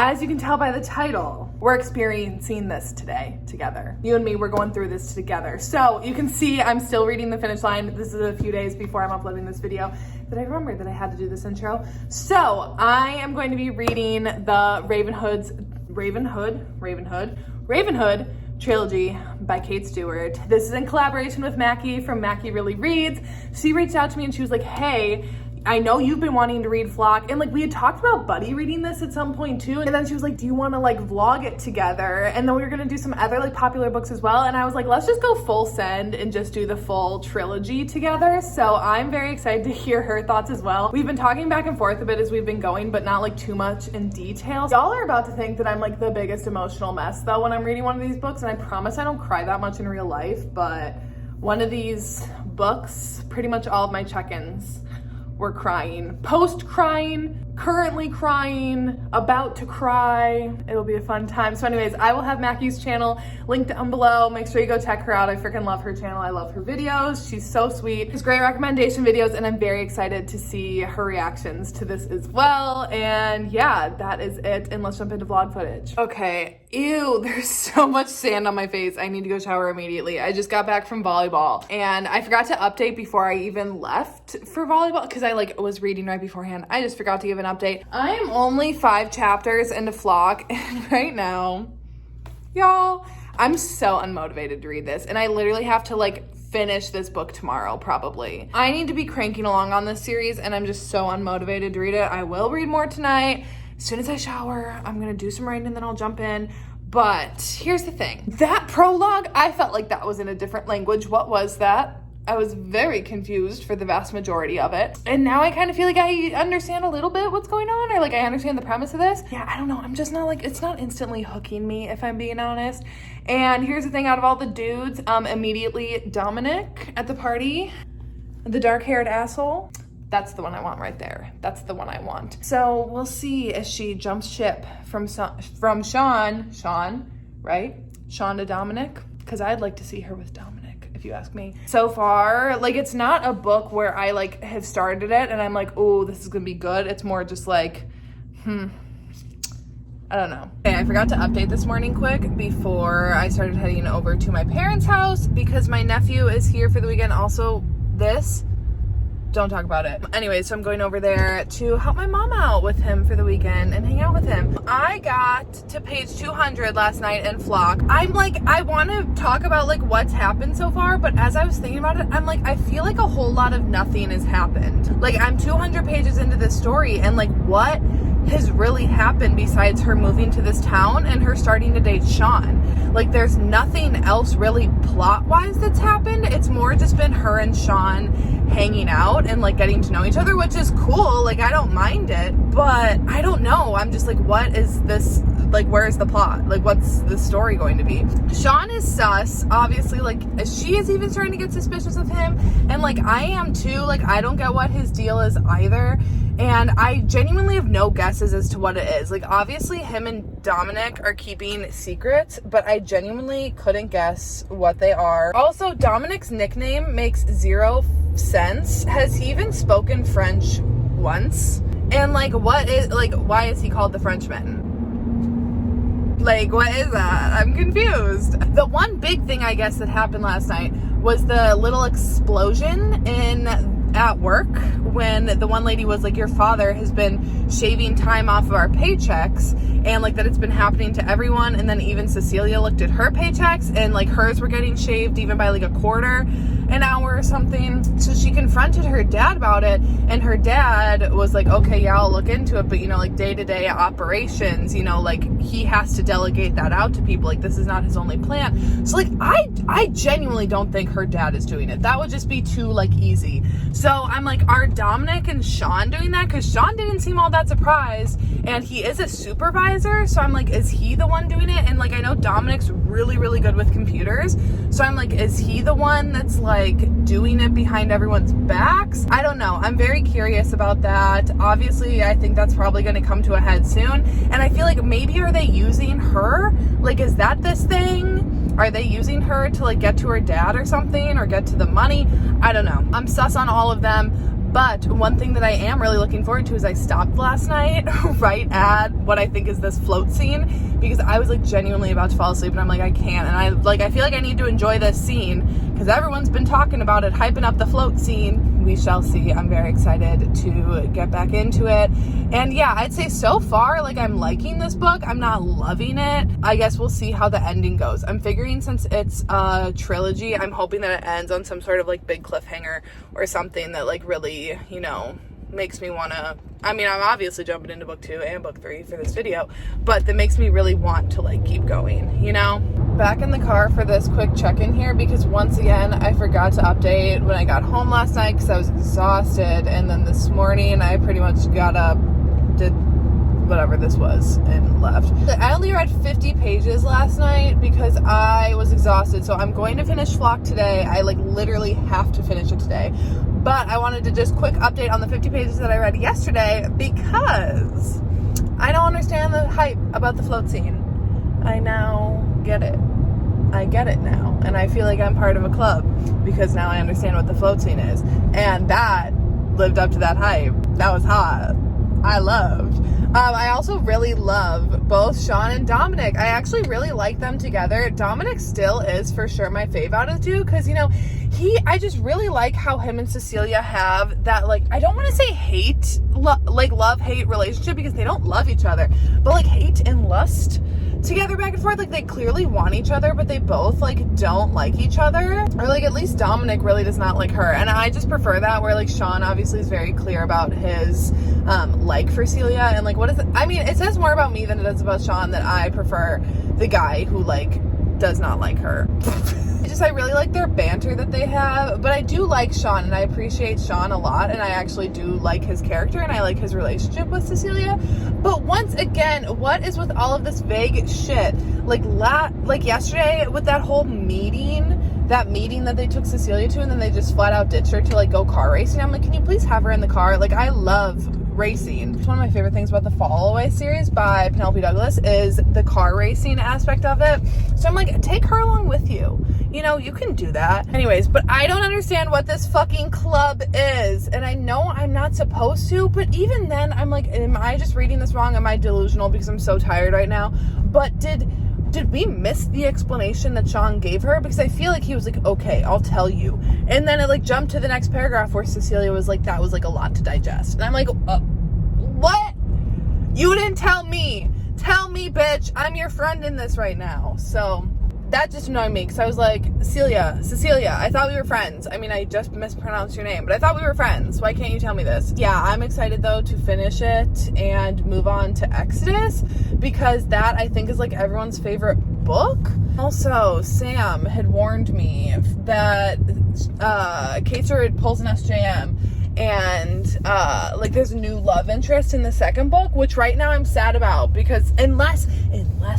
As you can tell by the title, we're experiencing this today together. You and me, we're going through this together. So you can see I'm still reading the finish line. This is a few days before I'm uploading this video that I remembered that I had to do this intro. So I am going to be reading the Ravenhood trilogy by Kate Stewart. This is in collaboration with Mackie from MackieReallyReads. She reached out to me and she was like, hey, I know you've been wanting to read Flock, and like we had talked about Buddy reading this at some point too, and then she was like, do you want to like vlog it together? And then we were gonna do some other like popular books as well, and I was like, let's just go full send and just do the full trilogy together. So I'm very excited to hear her thoughts as well. We've been talking back and forth a bit as we've been going, but not like too much in detail. Y'all are about to think that I'm like the biggest emotional mess though when I'm reading one of these books, and I promise I don't cry that much in real life, but one of these books, pretty much all of my check-ins were crying, post-crying, currently crying, about to cry. It'll be a fun time. So anyways, I will have Mackie's channel linked down below. Make sure you go check her out. I freaking love her channel. I love her videos. She's so sweet. She's great recommendation videos, and I'm very excited to see her reactions to this as well. And yeah, that is it. And let's jump into vlog footage. Okay, ew, there's so much sand on my face. I need to go shower immediately. I just got back from volleyball, and I forgot to update before I even left for volleyball because I like was reading right beforehand. I just forgot to give an update. I am only 5 chapters into Flock, and right now, y'all, I'm so unmotivated to read this, and I literally have to like finish this book tomorrow probably. I need to be cranking along on this series, and I'm just so unmotivated to read it. I will read more tonight. As soon as I shower, I'm gonna do some writing and then I'll jump in. But here's the thing. That prologue, I felt like that was in a different language. What was that? I was very confused for the vast majority of it. And now I kind of feel like I understand a little bit what's going on, or like I understand the premise of this. Yeah, I don't know. I'm just not like, it's not instantly hooking me if I'm being honest. And here's the thing, out of all the dudes, immediately Dominic at the party, the dark-haired asshole. That's the one I want right there. That's the one I want. So we'll see if she jumps ship from Sean, right? Sean to Dominic, because I'd like to see her with Dominic, if you ask me. So far, like it's not a book where I like have started it and I'm like, oh, this is gonna be good. It's more just like, I don't know. Okay, I forgot to update this morning quick before I started heading over to my parents' house because my nephew is here for the weekend. Also, don't talk about it. Anyway, so I'm going over there to help my mom out with him for the weekend and hang out with him. I got to page 200 last night in Flock. I'm like, I want to talk about like what's happened so far, but as I was thinking about it, I'm like, I feel like a whole lot of nothing has happened. Like I'm 200 pages into this story, and like what has really happened besides her moving to this town and her starting to date Sean? Like there's nothing else really plot-wise that's happened. It's more just been her and Sean hanging out and like getting to know each other, which is cool. Like I don't mind it, but I don't know. I'm just like, what is this? Like, where is the plot? Like, what's the story going to be? Sean is sus, obviously. Like, she is even starting to get suspicious of him, and like I am too. Like, I don't get what his deal is either, and I genuinely have no guesses as to what it is. Like, obviously him and Dominic are keeping secrets, but I genuinely couldn't guess what they are. Also, Dominic's nickname makes 0 sense. Has he even spoken French once? And like, what is, like, why is he called the Frenchman? Like, what is that? I'm confused. The one big thing, I guess, that happened last night was the little explosion at work when the one lady was like, your father has been shaving time off of our paychecks, and like that it's been happening to everyone. And then even Cecilia looked at her paychecks and like hers were getting shaved even by like a quarter an hour or something. So she confronted her dad about it, and her dad was like, okay, yeah, I'll look into it, but you know, like day-to-day operations, you know, like he has to delegate that out to people. Like this is not his only plan. So like I genuinely don't think her dad is doing it. That would just be too like easy. So I'm like, are Dominic and Sean doing that? Because Sean didn't seem all that surprised, and he is a supervisor. So I'm like, is he the one doing it? And like, I know Dominic's really, really good with computers. So I'm like, is he the one that's like doing it behind everyone's backs? I don't know. I'm very curious about that. Obviously, I think that's probably going to come to a head soon. And I feel like maybe are they using her? Like, is that this thing? Are they using her to like get to her dad or something, or get to the money? I don't know. I'm sus on all of them. But one thing that I am really looking forward to is I stopped last night right at what I think is this float scene, because I was like genuinely about to fall asleep, and I'm like, I can't, and I feel like I need to enjoy this scene because everyone's been talking about it, hyping up the float scene. We shall see. I'm very excited to get back into it. And yeah, I'd say so far, like, I'm liking this book. I'm not loving it. I guess we'll see how the ending goes. I'm figuring since it's a trilogy, I'm hoping that it ends on some sort of like big cliffhanger or something that like really, you know, makes me want to, I mean, I'm obviously jumping into book 2 and book 3 for this video, but that makes me really want to like keep going, you know? Back in the car for this quick check-in here, because once again, I forgot to update when I got home last night because I was exhausted, and then this morning I pretty much got up, did whatever this was, and left. I only read 50 pages last night because I was exhausted, so I'm going to finish Flock today. I like literally have to finish it today. But I wanted to just quick update on the 50 pages that I read yesterday because I don't understand the hype about the float scene. I now get it. I get it now. And I feel like I'm part of a club because now I understand what the float scene is. And that lived up to that hype. That was hot. I loved. I also really love both Sean and Dominic. I actually really like them together. Dominic still is for sure my fave out of the two because, you know, I just really like how him and Cecilia have that, like, I don't want to say love-hate relationship because they don't love each other, but like hate and lust together back and forth. Like, they clearly want each other, but they both like don't like each other, or like at least Dominic really does not like her, and I just prefer that, where like Sean obviously is very clear about his like for Celia, and like what is it? I mean, it says more about me than it does about Sean that I prefer the guy who like does not like her. I really like their banter that they have, but I do like Sean, and I appreciate Sean a lot, and I actually do like his character, and I like his relationship with Cecilia. But once again, what is with all of this vague shit? Like yesterday with that whole meeting that they took Cecilia to, and then they just flat out ditched her to like go car racing. I'm like, can you please have her in the car? Like, I love racing. It's one of my favorite things about the Fall Away series by Penelope Douglas is the car racing aspect of it. So I'm like, take her along with you. You know, you can do that. Anyways, but I don't understand what this fucking club is. And I know I'm not supposed to, but even then, I'm like, am I just reading this wrong? Am I delusional because I'm so tired right now? But did we miss the explanation that Sean gave her? Because I feel like he was like, okay, I'll tell you. And then it like jumped to the next paragraph where Cecilia was like, that was like a lot to digest. And I'm like, what? You didn't tell me. Tell me, bitch. I'm your friend in this right now. So that just annoyed me because I was like, Cecilia, I thought we were friends. I mean, I just mispronounced your name, but I thought we were friends. Why can't you tell me this? Yeah, I'm excited though to finish it and move on to Exodus, because that I think is like everyone's favorite book. Also, Sam had warned me that Kate Stewart pulls an SJM, and like there's a new love interest in the second book, which right now I'm sad about, because unless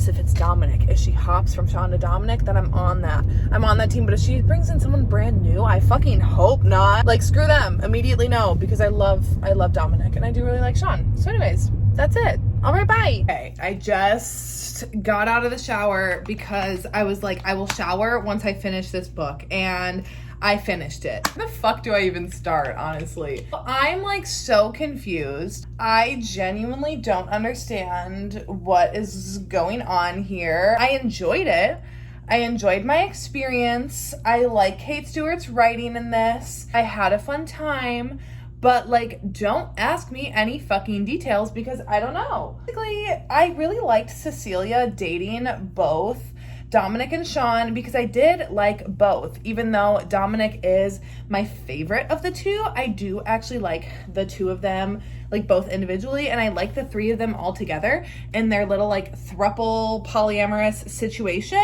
if it's Dominic, if she hops from Sean to Dominic, then I'm on that team. But if she brings in someone brand new, I fucking hope not. Like, screw them, immediately no, because I love Dominic, and I do really like Sean. So anyways, that's it. All right, bye. Okay, I just got out of the shower because I was like, I will shower once I finish this book, and I finished it. Where the fuck do I even start, honestly? I'm like so confused. I genuinely don't understand what is going on here. I enjoyed it. I enjoyed my experience. I like Kate Stewart's writing in this. I had a fun time. But like, don't ask me any fucking details because I don't know. Basically, I really liked Cecilia dating both Dominic and Sean because I did like both. Even though Dominic is my favorite of the two, I do actually like the two of them, like both individually, and I like the three of them all together in their little like throuple polyamorous situation.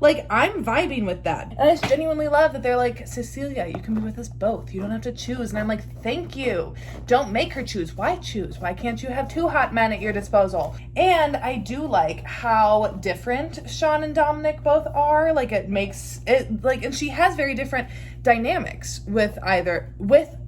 Like, I'm vibing with that. And I just genuinely love that they're like, Cecilia, you can be with us both. You don't have to choose. And I'm like, thank you. Don't make her choose. Why choose? Why can't you have two hot men at your disposal? And I do like how different Sean and Dominic both are. Like, it makes it like, and she has very different dynamics with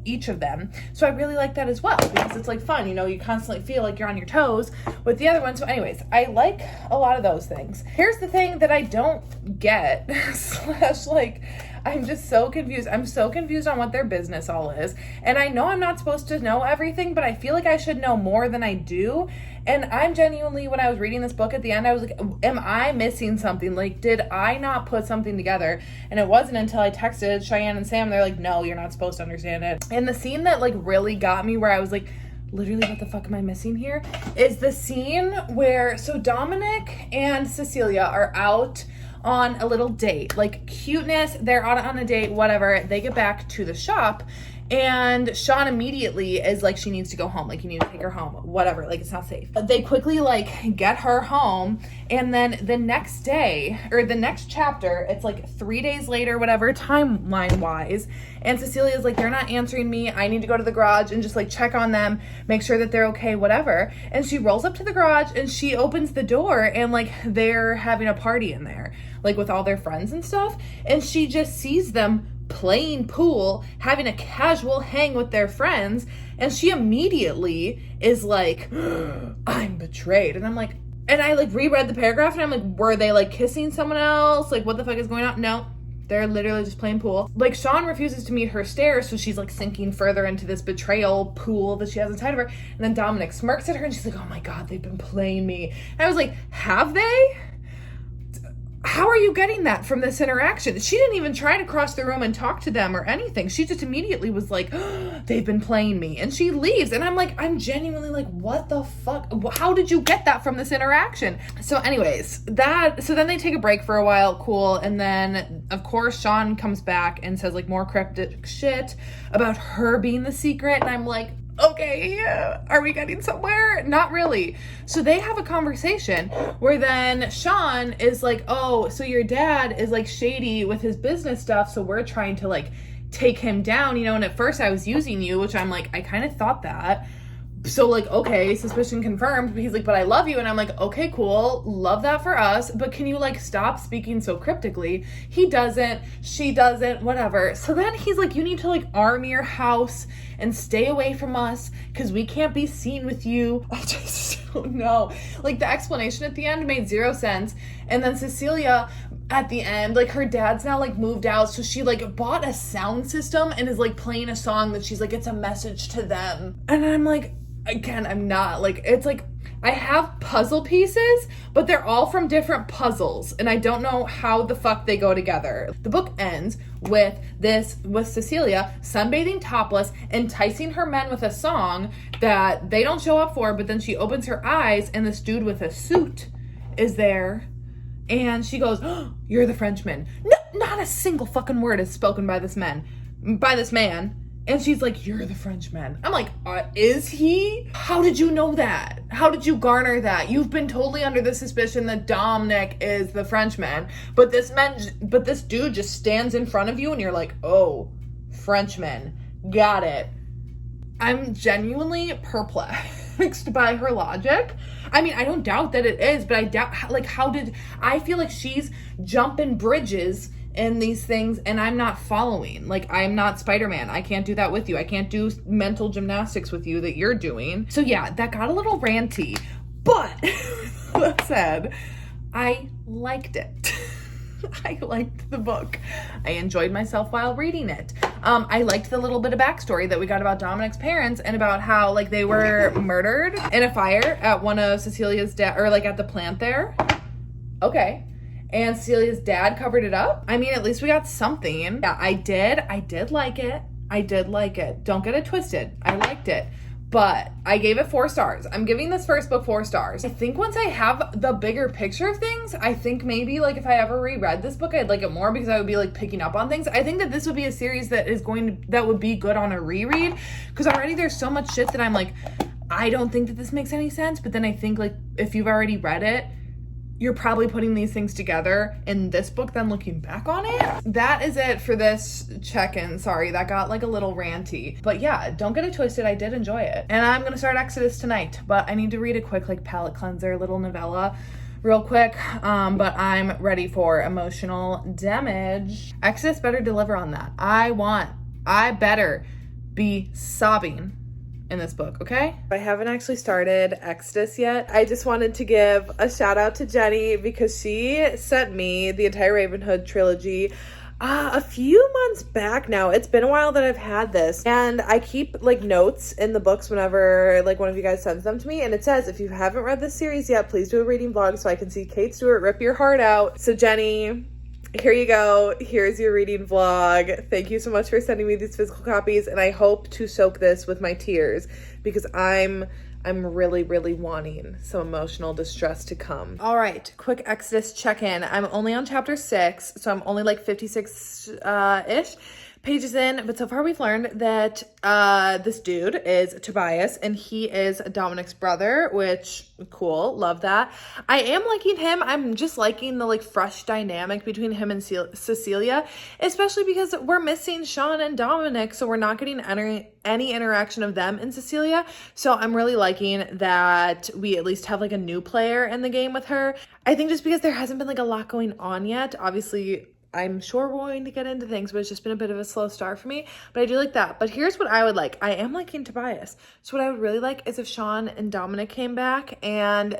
each of them. So I really like that as well because it's like fun, you know, you constantly feel like you're on your toes with the other one. So anyways, I like a lot of those things. Here's the thing that I don't get slash like I'm just so confused. I'm so confused on what their business all is. And I know I'm not supposed to know everything, but I feel like I should know more than I do. And I'm genuinely, when I was reading this book at the end, I was like, am I missing something? Like, did I not put something together? And it wasn't until I texted Cheyenne and Sam, they're like, no, you're not supposed to understand it. And the scene that like really got me, where I was like, literally, what the fuck am I missing here? Is the scene where, so Dominic and Cecilia are out on a little date, like cuteness, they're out on a date, whatever. They get back to the shop and Sean immediately is like, she needs to go home. Like, you need to take her home, whatever. Like, it's not safe. They quickly like get her home. And then the next day, or the next chapter, it's like 3 days later, whatever, timeline wise. And Cecilia's like, they're not answering me. I need to go to the garage and just like check on them, make sure that they're okay, whatever. And she rolls up to the garage and she opens the door and like they're having a party in there, like with all their friends and stuff. And she just sees them playing pool, having a casual hang with their friends, and she immediately is like, I'm betrayed. And I'm like, and I like reread the paragraph and I'm like, were they like kissing someone else? Like, what the fuck is going on? No, they're literally just playing pool. Like, Sean refuses to meet her stairs, so she's like sinking further into this betrayal pool that she has inside of her. And then Dominic smirks at her and she's like, oh my God, they've been playing me. And I was like, have they? How are you getting that from this interaction? She didn't even try to cross the room and talk to them or anything. She just immediately was like, oh, they've been playing me. And she leaves. And I'm like, I'm genuinely like, what the fuck? How did you get that from this interaction? So anyways, so then they take a break for a while. Cool. And then of course, Sean comes back and says like more cryptic shit about her being the secret. And I'm like, okay, are we getting somewhere? Not really. So they have a conversation where then Sean is like, oh, so your dad is like shady with his business stuff, so we're trying to like take him down, you know, and at first I was using you, which I'm like, I kind of thought that. So like, okay, suspicion confirmed. But he's like, but I love you. And I'm like, okay, cool. Love that for us. But can you like stop speaking so cryptically? He doesn't, she doesn't, whatever. So then he's like, you need to like arm your house and stay away from us because we can't be seen with you. I just don't know. Like, the explanation at the end made zero sense. And then Cecilia at the end, like, her dad's now like moved out, so she like bought a sound system and is like playing a song that she's like, it's a message to them. And I'm like, again, I'm not like, it's like I have puzzle pieces, but they're all from different puzzles and I don't know how the fuck they go together. The book ends with Cecilia sunbathing topless, enticing her men with a song that they don't show up for, but then she opens her eyes and this dude with a suit is there and she goes, oh, you're the Frenchman. No, not a single fucking word is spoken by this man. And she's like, you're the Frenchman. I'm like, is he? How did you know that? How did you garner that? You've been totally under the suspicion that Dominic is the Frenchman, but this dude just stands in front of you and you're like, oh, Frenchman, got it. I'm genuinely perplexed by her logic. I mean, I don't doubt that it is, but I doubt, like, I feel like she's jumping bridges in these things and I'm not following. Like, I'm not Spider-Man. I can't do that with you. I can't do mental gymnastics with you that you're doing. So yeah, that got a little ranty, but that said, I liked it. I liked the book. I enjoyed myself while reading it. I liked the little bit of backstory that we got about Dominic's parents and about how like they were murdered in a fire at one of Cecilia's or like at the plant there. Okay. And Cecilia's dad covered it up. I mean, at least we got something. Yeah, I did like it. I did like it. Don't get it twisted. I liked it. But I gave it 4 stars. I'm giving this first book 4 stars. I think once I have the bigger picture of things, I think maybe like if I ever reread this book, I'd like it more because I would be like picking up on things. I think that this would be a series that would be good on a reread because already there's so much shit that I'm like, I don't think that this makes any sense. But then I think like if you've already read it, you're probably putting these things together in this book, then looking back on it. That is it for this check-in. Sorry, that got like a little ranty. But yeah, don't get it twisted. I did enjoy it. And I'm gonna start Exodus tonight, but I need to read a quick like palate cleanser little novella real quick. But I'm ready for emotional damage. Exodus better deliver on that. I better be sobbing in this book, okay? I haven't actually started Exodus yet. I just wanted to give a shout out to Jenny because she sent me the entire Ravenhood trilogy. A few months back now. It's been a while that I've had this, and I keep like notes in the books whenever like one of you guys sends them to me, and it says, if you haven't read this series yet, please do a reading vlog so I can see Kate Stewart rip your heart out. So Jenny, here you go. Here's your reading vlog. Thank you so much for sending me these physical copies, and I hope to soak this with my tears because I'm really, really wanting some emotional distress to come. All right, quick Exodus check-in. I'm only on chapter 6, so I'm only like 56-ish pages in, but so far we've learned that this dude is Tobias, and he is Dominic's brother, which, cool, love that. I am liking him. I'm just liking the like fresh dynamic between him and Cecilia, especially because we're missing Sean and Dominic, so we're not getting any interaction of them and Cecilia. So I'm really liking that we at least have like a new player in the game with her. I think just because there hasn't been like a lot going on yet, obviously I'm sure we're going to get into things, but it's just been a bit of a slow start for me. But I do like that. But here's what I would like. I am liking Tobias. So what I would really like is if Sean and Dominic came back and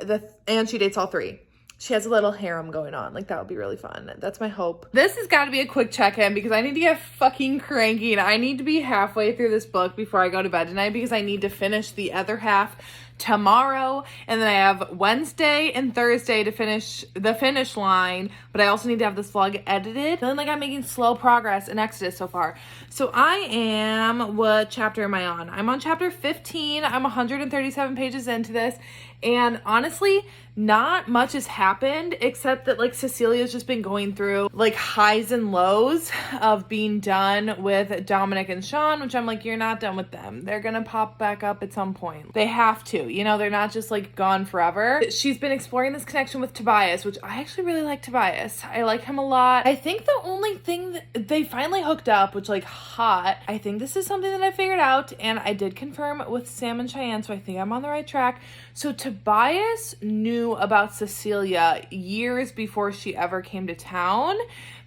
she dates all three. She has a little harem going on. Like, that would be really fun. That's my hope. This has got to be a quick check-in because I need to get fucking cranky. And I need to be halfway through this book before I go to bed tonight because I need to finish the other half tomorrow, and then I have Wednesday and Thursday to finish the finish line, but I also need to have this vlog edited. Feeling like I'm making slow progress in Exodus so far. So I am, what chapter am I on? I'm on chapter 15. I'm 137 pages into this, and honestly, not much has happened except that like Cecilia's just been going through like highs and lows of being done with Dominic and Sean, which I'm like, you're not done with them. They're gonna pop back up at some point. They have to, you know, they're not just like gone forever. She's been exploring this connection with Tobias, which I actually really like Tobias. I like him a lot. I think the only thing that they finally hooked up, which like hot, I think this is something that I figured out, and I did confirm with Sam and Cheyenne, so I think I'm on the right track. So Tobias knew about Cecilia years before she ever came to town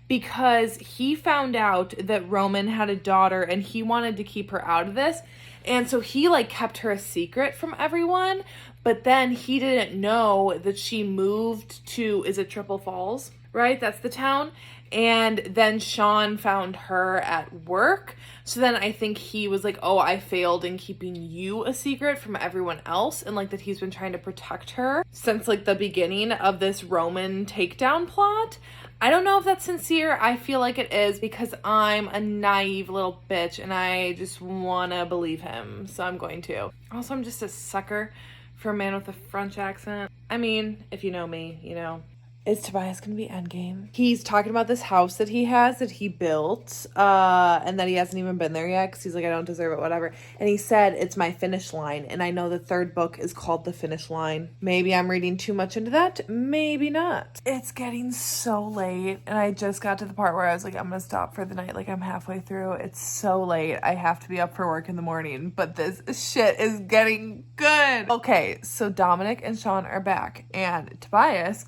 because he found out that Roman had a daughter and he wanted to keep her out of this. And so he like kept her a secret from everyone, but then he didn't know that she moved to, is it Triple Falls? Right? That's the town. And then Sean found her at work. So then I think he was like, oh, I failed in keeping you a secret from everyone else. And like that he's been trying to protect her since like the beginning of this Roman takedown plot. I don't know if that's sincere. I feel like it is because I'm a naive little bitch and I just want to believe him. So I'm going to. Also, I'm just a sucker for a man with a French accent. I mean, if you know me, you know. Is Tobias gonna be endgame? He's talking about this house that he has that he built, and that he hasn't even been there yet because he's like, I don't deserve it, whatever. And he said, it's my finish line. And I know the third book is called The Finish Line. Maybe I'm reading too much into that. Maybe not. It's getting so late, and I just got to the part where I was like, I'm gonna stop for the night. Like, I'm halfway through. It's so late. I have to be up for work in the morning, but this shit is getting good. Okay, so Dominic and Sean are back, and Tobias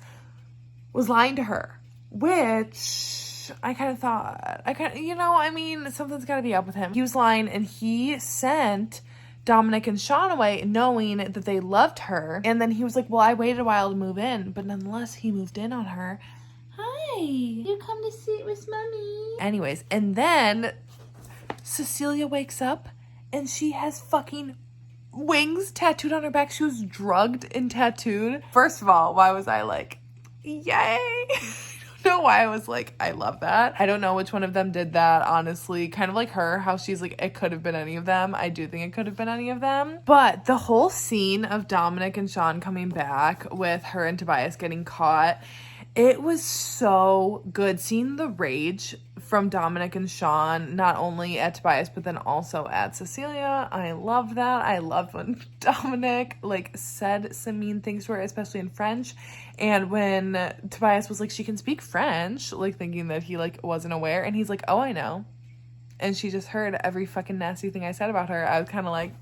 was lying to her, which I kind of thought, something's got to be up with him. He was lying, and he sent Dominic and Sean away knowing that they loved her. And then he was like, well, I waited a while to move in, but nonetheless, he moved in on her. Hi, you come to sit with mommy. Anyways, and then Cecilia wakes up and she has fucking wings tattooed on her back. She was drugged and tattooed. First of all, why was I like, yay? I don't know why I was like, I love that. I don't know which one of them did that, honestly. Kind of like her, how she's like, it could have been any of them. I do think it could have been any of them. But the whole scene of Dominic and Sean coming back with her and Tobias getting caught, it was so good. Seeing the rage from Dominic and Sean, not only at Tobias, but then also at Cecilia. I love that. I loved when Dominic like said some mean things to her, especially in French. And when Tobias was like, she can speak French, like thinking that he like wasn't aware. And he's like, oh, I know. And she just heard every fucking nasty thing I said about her. I was kind of like,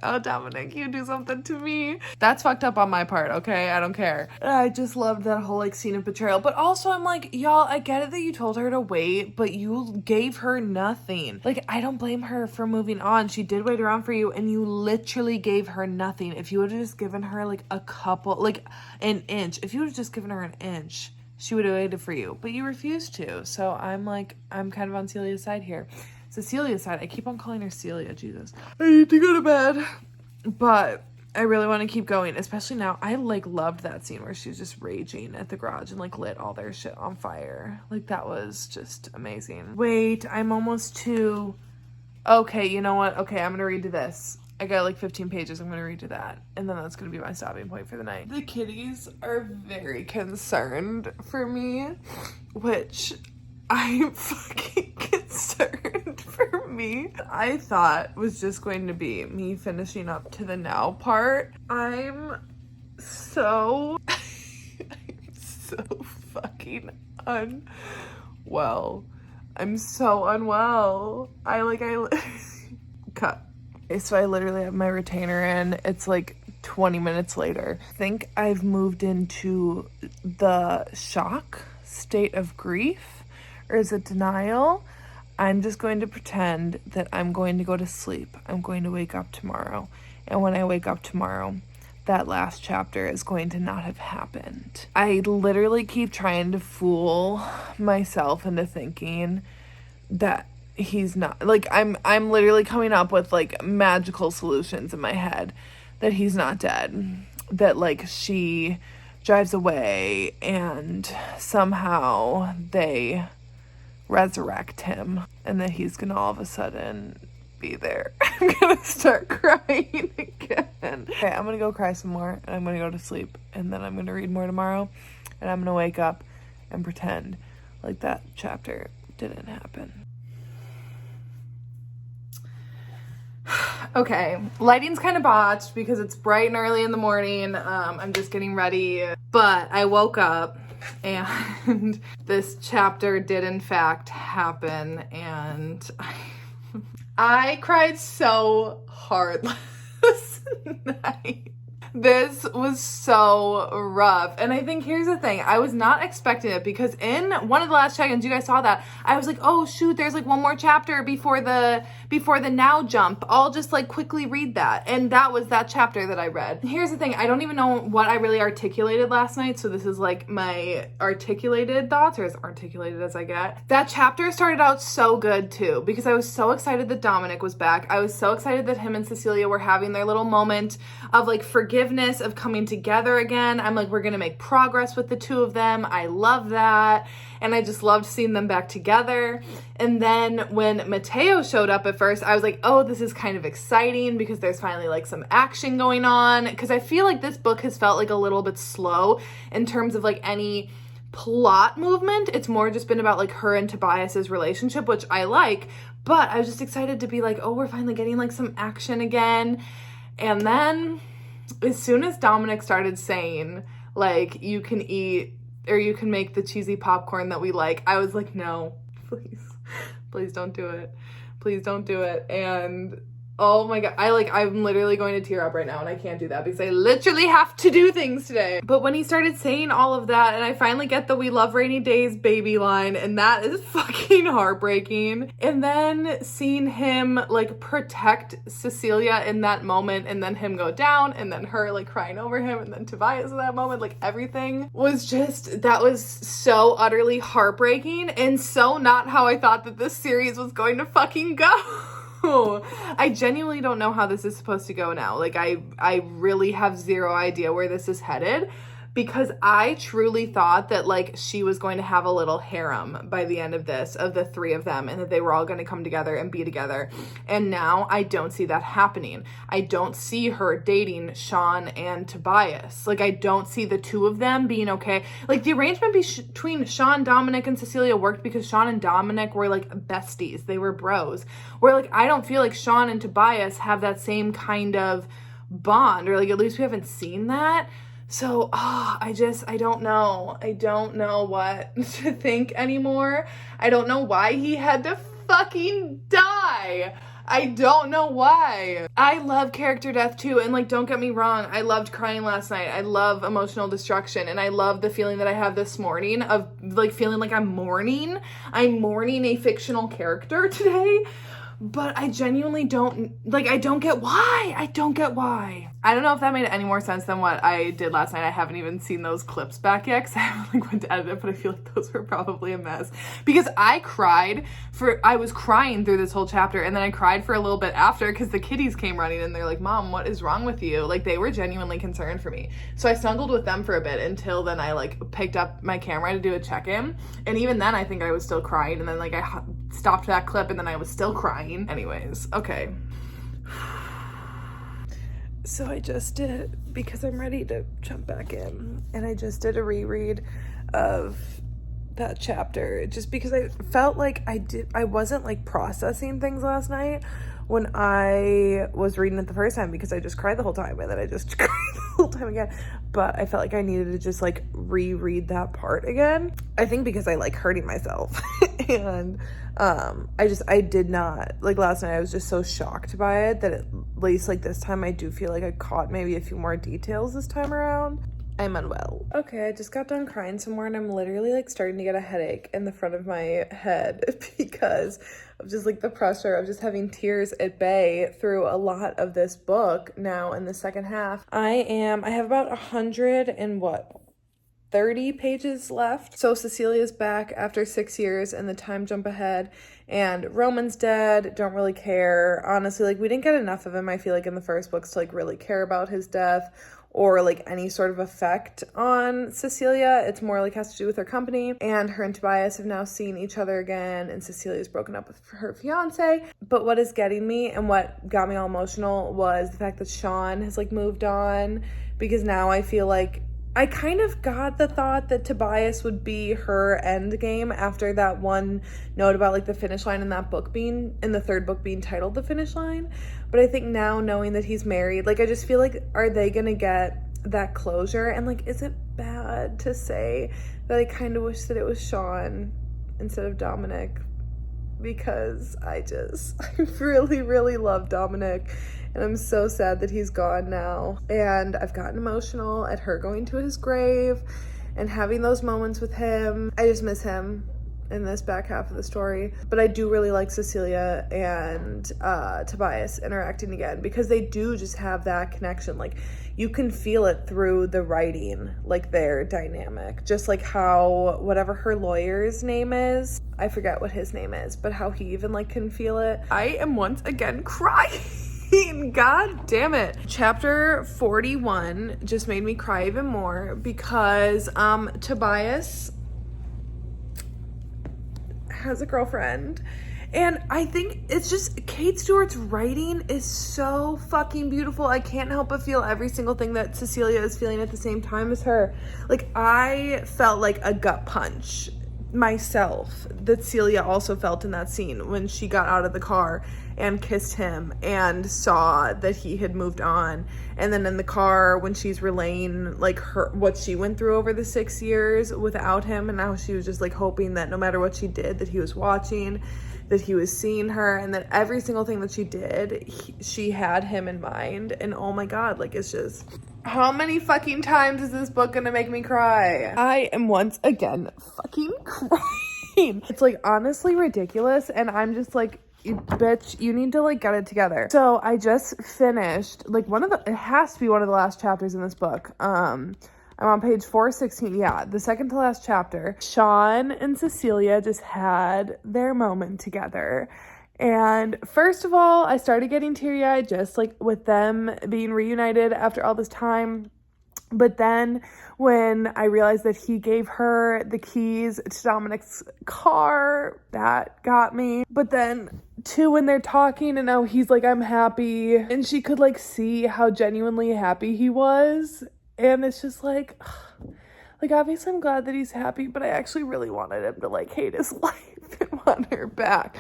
oh, Dominic, you do something to me. That's fucked up on my part, okay? I don't care. I just loved that whole, like, scene of betrayal. But also, I'm like, y'all, I get it that you told her to wait, but you gave her nothing. Like, I don't blame her for moving on. She did wait around for you, and you literally gave her nothing. If you would have just given her, like, a couple, like, an inch. If you would have just given her an inch, she would have waited for you, but you refused to. So I'm kind of on Celia's side here. Cecilia's side, I keep on calling her Celia, Jesus. I need to go to bed, but I really want to keep going, especially now. I loved that scene where she was just raging at the garage and lit all their shit on fire. That was just amazing. Wait, I'm almost to... Okay, you know what? Okay, I'm gonna read to this. I got 15 pages. I'm gonna read to that, and then that's gonna be my stopping point for the night. The kitties are very concerned for me, which I'm fucking concerned for me. I thought was just going to be me finishing up to the now part. I'm so fucking unwell. I'm so unwell. Cut. Okay, so I literally have my retainer in. It's 20 minutes later. I think I've moved into the shock state of grief, or is it denial? I'm just going to pretend that I'm going to go to sleep. I'm going to wake up tomorrow. And when I wake up tomorrow, that last chapter is going to not have happened. I literally keep trying to fool myself into thinking that he's not, I'm literally coming up with magical solutions in my head that he's not dead, that she drives away and somehow they resurrect him and that he's gonna all of a sudden be there. I'm gonna start crying again. Okay, I'm gonna go cry some more and I'm gonna go to sleep, and then I'm gonna read more tomorrow, and I'm gonna wake up and pretend that chapter didn't happen. Okay, lighting's kind of botched because it's bright and early in the morning. I'm just getting ready, but I woke up and this chapter did in fact happen, and I cried so hard last night. This was so rough. And I think here's the thing. I was not expecting it, because in one of the last check-ins, you guys saw that, I was like, oh shoot, there's one more chapter before the now jump. I'll just quickly read that. And that was that chapter that I read. Here's the thing. I don't even know what I really articulated last night. So this is my articulated thoughts, or as articulated as I get. That chapter started out so good too, because I was so excited that Dominic was back. I was so excited that him and Cecilia were having their little moment of forgiveness, of coming together again. I'm we're gonna make progress with the two of them. I love that. And I just loved seeing them back together. And then when Mateo showed up at first, I was like, oh, this is kind of exciting because there's finally some action going on. Because I feel this book has felt a little bit slow in terms of any plot movement. It's more just been about her and Tobias's relationship, which I like. But I was just excited to be oh, we're finally getting some action again. And then as soon as Dominic started saying you can eat, or you can make the cheesy popcorn that we like, I was no, please don't do it. Please don't do it. And oh my God, I'm literally going to tear up right now, and I can't do that because I literally have to do things today. But when he started saying all of that, and I finally get the "we love rainy days" baby line, and that is fucking heartbreaking. And then seeing him protect Cecilia in that moment, and then him go down, and then her crying over him, and then Tobias in that moment, everything was just, that was so utterly heartbreaking, and so not how I thought that this series was going to fucking go. I genuinely don't know how this is supposed to go now. I really have zero idea where this is headed, because I truly thought that she was going to have a little harem by the end of this, of the three of them, and that they were all going to come together and be together. And now I don't see that happening. I don't see her dating Sean and Tobias. I don't see the two of them being okay. The arrangement between Sean, Dominic, and Cecilia worked because Sean and Dominic were besties. They were bros. Where I don't feel Sean and Tobias have that same kind of bond, or at least we haven't seen that. So, I don't know. I don't know what to think anymore. I don't know why he had to fucking die. I don't know why. I love character death too, and don't get me wrong, I loved crying last night. I love emotional destruction, and I love the feeling that I have this morning of feeling I'm mourning. I'm mourning a fictional character today. but I genuinely don't, like, I don't get why. I don't don't know if that made any more sense than what I did last night. I haven't even seen those clips back yet because I haven't like went to edit it, but I feel like those were probably a mess because I was crying through this whole chapter, and then I cried for a little bit after because the kitties came running and they're like, Mom, what is wrong with you? Like, they were genuinely concerned for me. So I snuggled with them for a bit until then I like picked up my camera to do a check-in, and even then I think I was still crying, and then like I stopped that clip and then I was still crying. Anyways, okay. So I just did, because I'm ready to jump back in, and I just did a reread of that chapter just because I felt like I wasn't like processing things last night when I was reading it the first time, because I just cried the whole time, and then I just cried the whole time again. But I felt like I needed to just like reread that part again. I think because I like hurting myself and I did not like last night. I was just so shocked by it that at least like this time I do feel like I caught maybe a few more details this time around. I'm unwell. Okay, I just got done crying some more, and I'm literally like starting to get a headache in the front of my head because of just like the pressure of just having tears at bay through a lot of this book now in the second half. I have about 30 pages left. So Cecilia's back after 6 years in the time jump ahead, and Roman's dead. Don't really care. Honestly, like we didn't get enough of him, I feel like, in the first books to like really care about his death or like any sort of effect on Cecilia. It's more like has to do with her company, and her and Tobias have now seen each other again, and Cecilia's broken up with her fiance. But what is getting me and what got me all emotional was the fact that Sean has like moved on, because now I feel like I kind of got the thought that Tobias would be her end game after that one note about like the finish line in that book being, in the third book being titled The Finish Line. But I think now knowing that he's married, like I just feel like, are they gonna get that closure? And like, is it bad to say that I kind of wish that it was Sean instead of Dominic? Because I really, really love Dominic. And I'm so sad that he's gone now. And I've gotten emotional at her going to his grave and having those moments with him. I just miss him in this back half of the story. But I do really like Cecilia and Tobias interacting again, because they do just have that connection. Like, you can feel it through the writing, like their dynamic. Just like how whatever her lawyer's name is, I forget what his name is, but how he even like can feel it. I am once again crying. God damn it. Chapter 41 just made me cry even more because Tobias has a girlfriend, and I think it's just Kate Stewart's writing is so fucking beautiful. I can't help but feel every single thing that Cecilia is feeling at the same time as her. Like, I felt like a gut punch myself that Celia also felt in that scene when she got out of the car and kissed him and saw that he had moved on. And then in the car when she's relaying like what she went through over the 6 years without him, and now she was just like hoping that no matter what she did, that he was watching, that he was seeing her, and that every single thing that she did, she had him in mind. And oh my God, like, it's just, how many fucking times is this book gonna make me cry? I am once again fucking crying. It's like honestly ridiculous, and I'm just like, bitch, you need to like get it together. So I just finished like it has to be one of the last chapters in this book. I'm on page 416. Yeah, the second to last chapter. Sean and Cecilia just had their moment together. And first of all, I started getting teary-eyed just like with them being reunited after all this time. But then when I realized that he gave her the keys to Dominic's car, that got me. But then too, when they're talking and now he's like, I'm happy, and she could like see how genuinely happy he was. And it's just like obviously I'm glad that he's happy, but I actually really wanted him to like hate his life and want her back.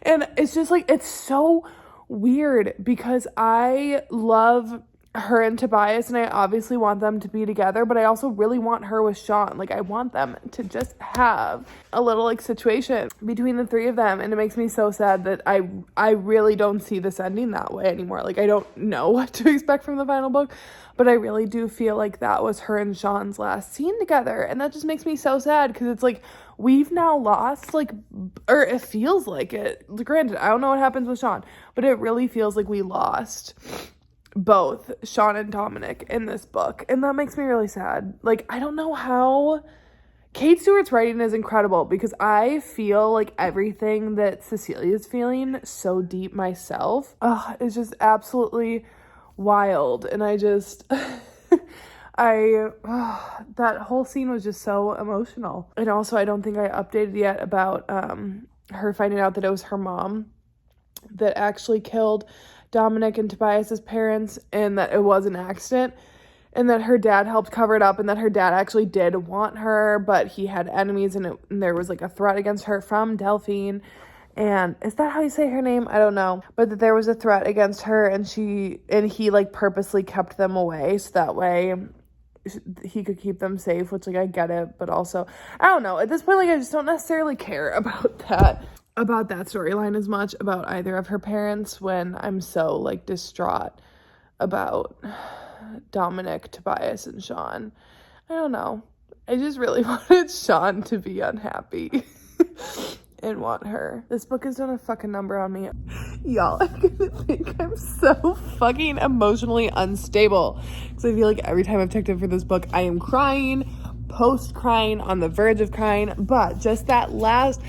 And it's just like, it's so weird because I love her and Tobias, and I obviously want them to be together, but I also really want her with Sean. Like, I want them to just have a little, like, situation between the three of them, and it makes me so sad that I really don't see this ending that way anymore. Like, I don't know what to expect from the final book, but I really do feel like that was her and Sean's last scene together, and that just makes me so sad, because it's like, we've now lost, like, or it feels like it. Granted, I don't know what happens with Sean, but it really feels like we lost both Sean and Dominic in this book, and that makes me really sad. Like, I don't know how Kate Stewart's writing is incredible, because I feel like everything that Cecilia's feeling so deep myself is just absolutely wild, and I just that whole scene was just so emotional. And also, I don't think I updated yet about her finding out that it was her mom that actually killed Dominic and Tobias's parents, and that it was an accident, and that her dad helped cover it up, and that her dad actually did want her, but he had enemies, and there was like a threat against her from Delphine. And is that how you say her name? I don't know. But that there was a threat against her, and he like purposely kept them away so that way he could keep them safe, which, like, I get it, but also, I don't know. At this point, like, I just don't necessarily care about that storyline as much, about either of her parents, when I'm so, like, distraught about Dominic, Tobias, and Sean. I don't know. I just really wanted Sean to be unhappy and want her. This book has done a fucking number on me. Y'all are gonna think I'm so fucking emotionally unstable, because I feel like every time I've checked in for this book, I am crying, post-crying, on the verge of crying. But just that last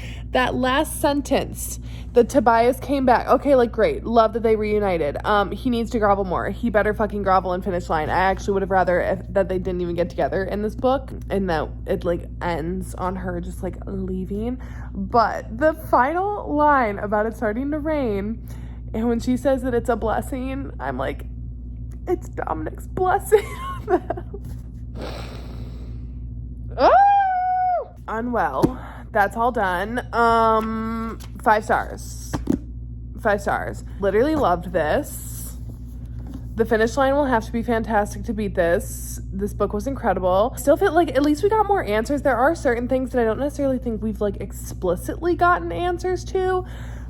sentence, that Tobias came back. Okay, like, great. Love that they reunited. He needs to grovel more. He better fucking grovel and finish line. I actually would have rather that they didn't even get together in this book, and that it, like, ends on her just, like, leaving. But the final line about it starting to rain, and when she says that it's a blessing, I'm like, it's Dominic's blessing on them. Oh! Unwell. That's all done. 5 stars. 5 stars. Literally loved this. The finish line will have to be fantastic to beat this. This book was incredible. Still feel like at least we got more answers. There are certain things that I don't necessarily think we've, like, explicitly gotten answers to.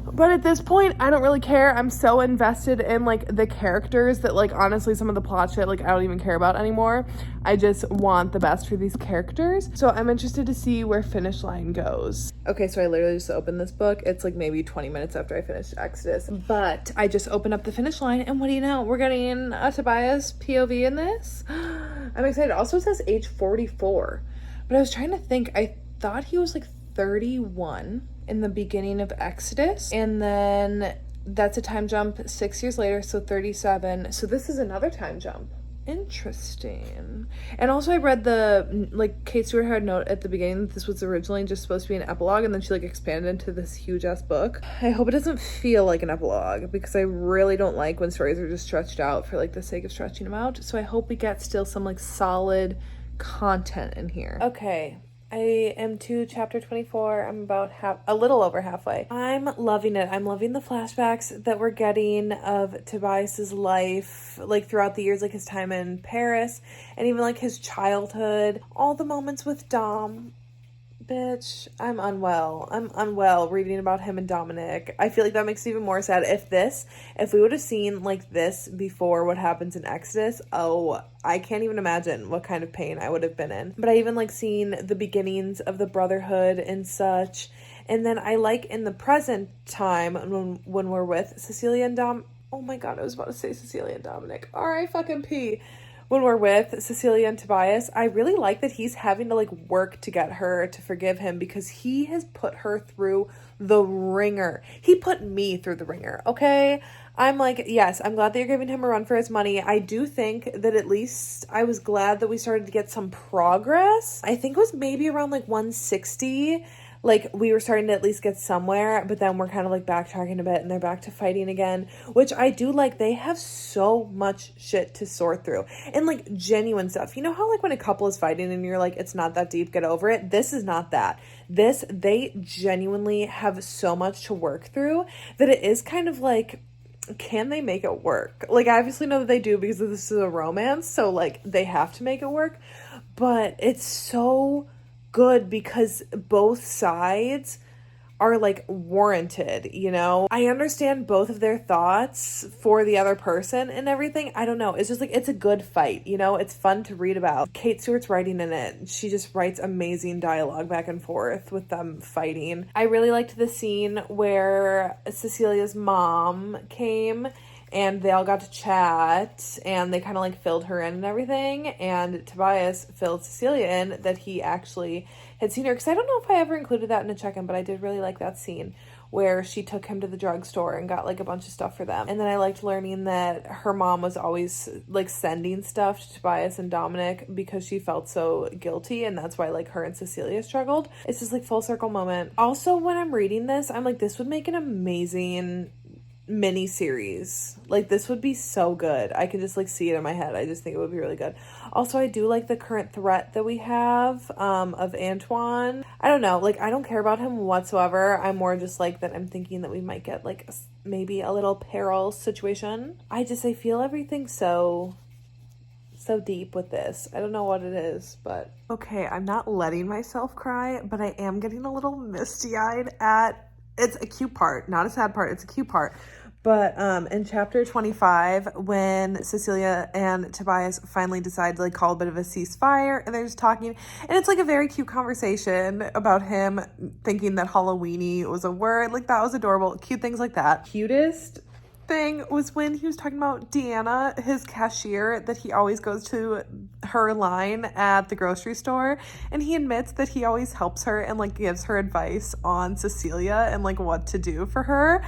But at this point, I don't really care. I'm so invested in, like, the characters that, like, honestly, some of the plot shit, like, I don't even care about anymore. I just want the best for these characters. So I'm interested to see where Finish Line goes. Okay, so I literally just opened this book. It's, like, maybe 20 minutes after I finished Exodus. But I just opened up the Finish Line, and what do you know? We're getting a Tobias POV in this. I'm excited. Also, it says age 44. But I was trying to think. I thought he was, like, 31 in the beginning of Exodus, and then that's a time jump 6 years later, so 37. So this is another time jump. Interesting. And also, I read the, like, Kate Stewart had a note at the beginning that this was originally just supposed to be an epilogue, and then she, like, expanded into this huge ass book. I hope it doesn't feel like an epilogue, because I really don't like when stories are just stretched out for, like, the sake of stretching them out. So I hope we get still some, like, solid content in here. Okay, I am to chapter 24. I'm about a little over halfway. I'm loving it. I'm loving the flashbacks that we're getting of Tobias's life, like, throughout the years, like his time in Paris, and even, like, his childhood, all the moments with Dom. Bitch, I'm unwell reading about him and Dominic. I feel like that makes it even more sad. If we would have seen, like, this before what happens in Exodus, oh, I can't even imagine what kind of pain I would have been in. But I even like seeing the beginnings of the Brotherhood and such. And then I like in the present time when we're with Cecilia and Dom. Oh my god, I was about to say Cecilia and Dominic. R.I.P. When we're with Cecilia and Tobias, I really like that he's having to, like, work to get her to forgive him, because he has put her through the ringer. He put me through the ringer, okay? I'm like, yes, I'm glad that you're giving him a run for his money. I do think that at least I was glad that we started to get some progress. I think it was maybe around, like, 160. Like, we were starting to at least get somewhere, but then we're kind of, like, backtracking a bit, and they're back to fighting again, which I do like. They have so much shit to sort through, and, like, genuine stuff. You know how, like, when a couple is fighting and you're like, it's not that deep, get over it? This is not that. They genuinely have so much to work through that it is kind of, like, can they make it work? Like, I obviously know that they do because this is a romance, so, like, they have to make it work. But it's so good because both sides are, like, warranted, you know? I understand both of their thoughts for the other person and everything. I don't know. It's just, like, it's a good fight, you know? It's fun to read about. Kate Stewart's writing in it. She just writes amazing dialogue back and forth with them fighting. I really liked the scene where Cecilia's mom came and they all got to chat, and they kind of, like, filled her in and everything, and Tobias filled Cecilia in that he actually had seen her, because I don't know if I ever included that in a check-in, but I did really like that scene where she took him to the drugstore and got, like, a bunch of stuff for them. And then I liked learning that her mom was always, like, sending stuff to Tobias and Dominic because she felt so guilty, and that's why, like, her and Cecilia struggled. It's just, like, full circle moment. Also, when I'm reading this, I'm like, this would make an amazing mini series. Like, this would be so good. I can just, like, see it in my head. I just think it would be really good. Also, I do like the current threat that we have of Antoine. I don't know, like, I don't care about him whatsoever. I'm more just like that I'm thinking that we might get, like, maybe a little peril situation. I feel everything so deep with this. I don't know what it is, but okay, I'm not letting myself cry, but I am getting a little misty-eyed at, it's a cute part, not a sad part, it's a cute part. But in chapter 25, when Cecilia and Tobias finally decide to, like, call a bit of a ceasefire, and they're just talking, and it's, like, a very cute conversation about him thinking that Halloweeny was a word. Like, that was adorable. Cute things like that. Cutest thing was when he was talking about Deanna, his cashier, that he always goes to her line at the grocery store, and he admits that he always helps her and, like, gives her advice on Cecilia and, like, what to do for her.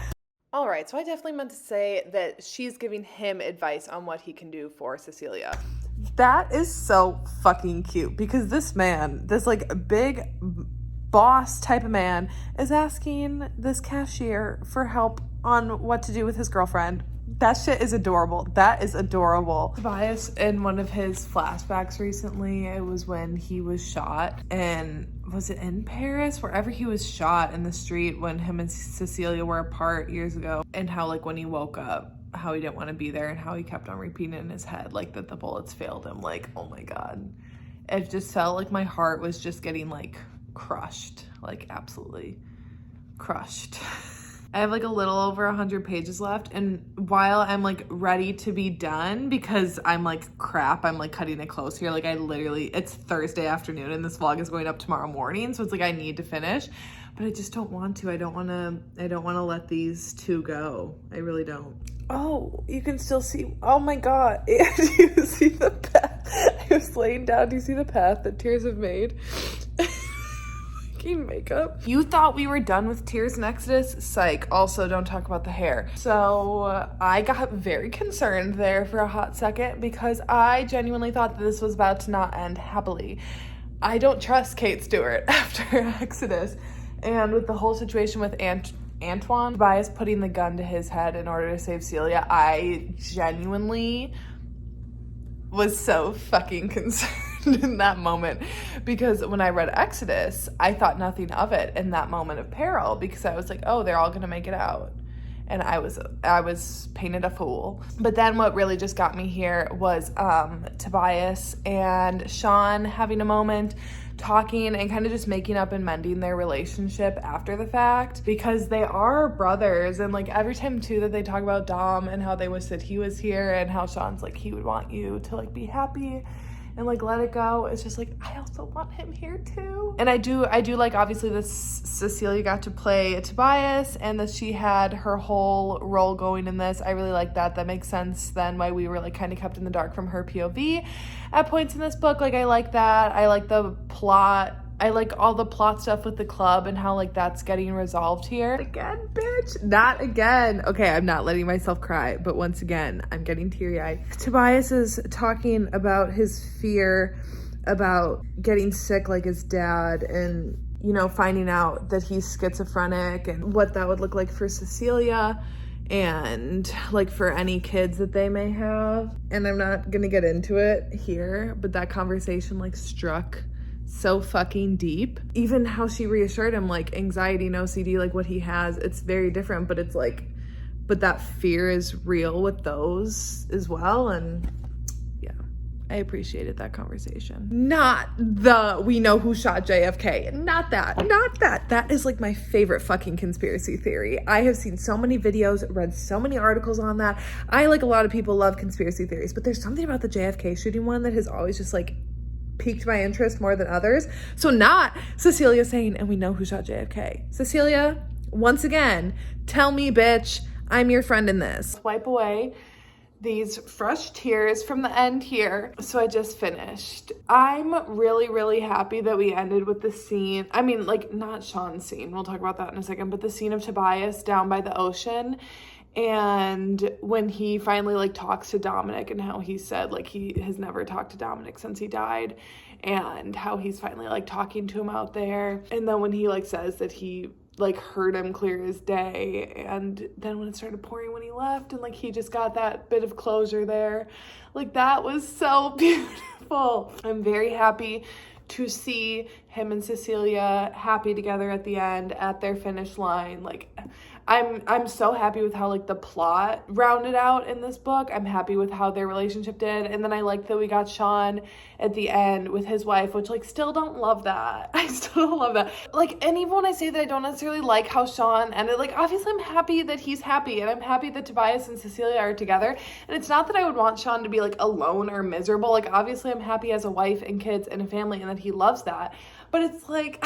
All right, so I definitely meant to say that she's giving him advice on what he can do for Cecilia. That is so fucking cute because this man, this, like, big boss type of man, is asking this cashier for help on what to do with his girlfriend. That shit is adorable. That is adorable. Tobias, in one of his flashbacks recently, it was when he was shot, and was it in Paris? Wherever he was shot in the street when him and Cecilia were apart years ago, and how, like, when he woke up, how he didn't want to be there and how he kept on repeating in his head, like, that the bullets failed him. Like, oh my God. It just felt like my heart was just getting, like, crushed, like, absolutely crushed. I have, like, a little over 100 pages left, and while I'm, like, ready to be done because I'm, like, crap, I'm, like, cutting it close here. Like, I literally, it's Thursday afternoon and this vlog is going up tomorrow morning, so it's like I need to finish, but I just don't want to. I don't want to let these two go. I really don't. Oh, you can still see, oh my God. Do you see the path? I was laying down. Do you see the path that tears have made? Makeup. You thought we were done with Tears and Exodus? Psych. Also, don't talk about the hair. So I got very concerned there for a hot second because I genuinely thought that this was about to not end happily. I don't trust Kate Stewart after Exodus. And with the whole situation with Antoine, Tobias putting the gun to his head in order to save Celia, I genuinely was so fucking concerned in that moment, because when I read Exodus, I thought nothing of it in that moment of peril, because I was like, oh, they're all gonna make it out, and I was painted a fool. But then what really just got me here was Tobias and Sean having a moment, talking and kind of just making up and mending their relationship after the fact, because they are brothers. And, like, every time too that they talk about Dom and how they wish that he was here, and how Sean's like, he would want you to, like, be happy and, like, let it go. It's just like, I also want him here too. And I do like, obviously, this Cecilia got to play Tobias, and that she had her whole role going in this. I really like that. That makes sense then why we were, like, kind of kept in the dark from her POV at points in this book. Like, I like that. I like the plot. I like all the plot stuff with the club and how, like, that's getting resolved here. Again, bitch. Not again. Okay, I'm not letting myself cry, but once again, I'm getting teary-eyed. Tobias is talking about his fear about getting sick like his dad, and, you know, finding out that he's schizophrenic and what that would look like for Cecilia and, like, for any kids that they may have. And I'm not gonna get into it here, but that conversation, like, struck so fucking deep. Even how she reassured him, like, anxiety and OCD, like, what he has, it's very different, but it's, like, but that fear is real with those as well. And yeah, I appreciated that conversation. Not the we know who shot JFK. Not that. That is like my favorite fucking conspiracy theory. I have seen so many videos, read so many articles on that. I, like a lot of people, love conspiracy theories, but there's something about the JFK shooting one that has always just like piqued my interest more than others. So not Cecilia saying, and we know who shot JFK. Cecilia, once again, tell me, bitch, I'm your friend in this. Wipe away these fresh tears from the end here. So I just finished. I'm really, really happy that we ended with the scene. I mean, like, not Sean's scene. We'll talk about that in a second, but the scene of Tobias down by the ocean. And when he finally like talks to Dominic, and how he said like he has never talked to Dominic since he died, and how he's finally like talking to him out there. And then when he like says that he like heard him clear as day, and then when it started pouring when he left, and like he just got that bit of closure there, like that was so beautiful. I'm very happy to see him and Cecilia happy together at the end, at their finish line. Like I'm so happy with how like the plot rounded out in this book. I'm happy with how their relationship did. And then I like that we got Sean at the end with his wife, which like still don't love that. I still don't love that. Like, and even when I say that I don't necessarily like how Sean ended, like obviously I'm happy that he's happy, and I'm happy that Tobias and Cecilia are together. And it's not that I would want Sean to be like alone or miserable. Like obviously I'm happy as a wife and kids and a family, and that he loves that. But it's like,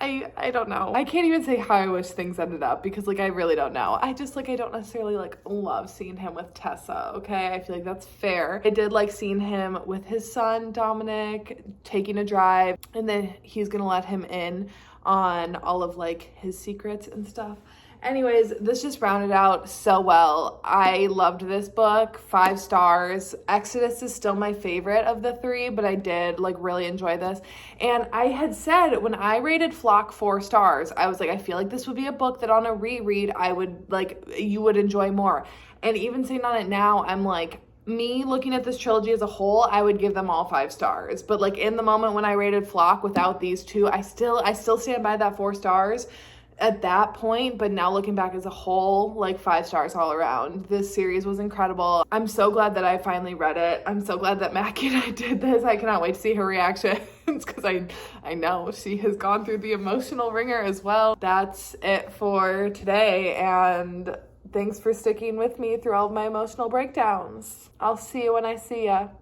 I don't know. I can't even say how I wish things ended up, because like I really don't know. I just like I don't necessarily like love seeing him with Tessa, okay? I feel like that's fair. I did like seeing him with his son Dominic taking a drive, and then he's gonna let him in on all of like his secrets and stuff. Anyways, this just rounded out so well. I loved this book. 5 stars. Exodus is still my favorite of the 3, but I did like really enjoy this. And I had said when I rated Flock 4 stars, I was like, I feel like this would be a book that on a reread I would like, you would enjoy more. And even saying on it now, I'm like, me looking at this trilogy as a whole, I would give them all 5 stars. But like in the moment when I rated Flock without these 2, I still stand by that 4 stars at that point. But now looking back as a whole, like 5 stars all around. This series was incredible. I'm so glad that I finally read it. I'm so glad that Mackie and I did this. I cannot wait to see her reactions, because I know she has gone through the emotional ringer as well. That's it for today, and thanks for sticking with me through all of my emotional breakdowns. I'll see you when I see ya.